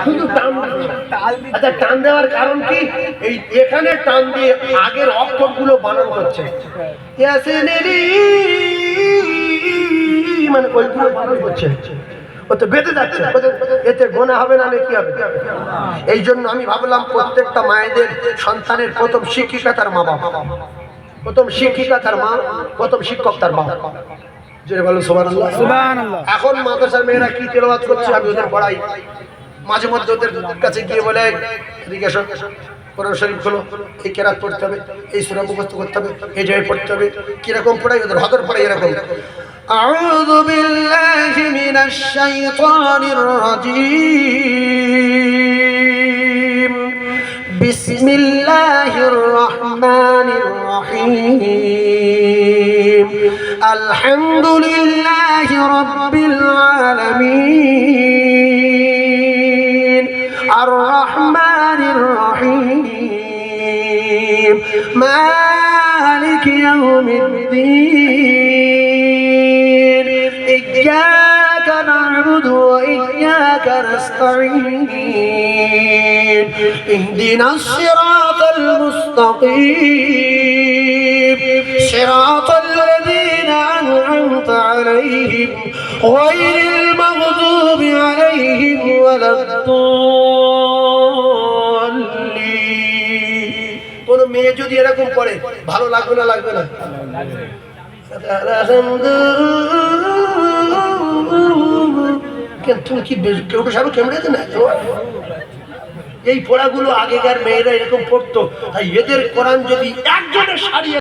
শুধু টান। আচ্ছা, টান দেওয়ার কারণ কি? এই এখানে টান দিয়ে আগের অক্ষরগুলো বানান করছে, মানে ওইগুলো বানান করছে, ও তো বেঁধে যাচ্ছে, এতে গোনা হবে না, কি হবে? এই জন্য আমি ভাবলাম প্রত্যেকটা মায়েদের সন্তানের প্রথম শিক্ষিকা তার মা বাবা, প্রথম শিক্ষিকা তার মা, প্রথম শিক্ষক তার মা। জোরে বলো সুবহানাল্লাহ। সুবহানাল্লাহ। এখন মাদ্রাসার মেয়েরা কি তেলাওয়াত করছে আমি ওদের পড়াই, মাঝে মধ্যে ওদের কাছে গিয়ে বলে এদিকে কোরআন শরীফ খোলো, এই কেরাত পড়তে হবে, এই সূরা মুখস্থ করতে হবে, এই জায়গায় পড়তে হবে। কিরকম পড়াই ওদের হদর পড়াই এরকম, আউযু বিল্লাহি মিনাশ শাইতানির রাজীম, বিসমিল্লাহির রহমানির রহিম, আলহামদুলিল্লাহি রাব্বিল আলামিন, আর রহমানির রহিম, মালিকি ইয়াউমিদ্দিন, ইয়্যাকা না'বুদু ওয়া ইয়্যাকা নাস্তাঈন, ইহদিনাস সিরাতাল মুস্তাকিম, সিরাতাল লাযীনা আন'আমতা আলাইহিম গায়রিল মাগদুবি আলাইহিম ওয়ালাদ-দাল্লিন। কোন মেয়ে যদি এরকম পড়ে ভালো লাগবে না? লাগবে না? তুমি কি কেউটা সারো কেমড়েছে না? এই পড়াগুলো আগেকার মেয়েরা এরকম পড়তো, এদের কোরআন যদি একজনের সারিয়ে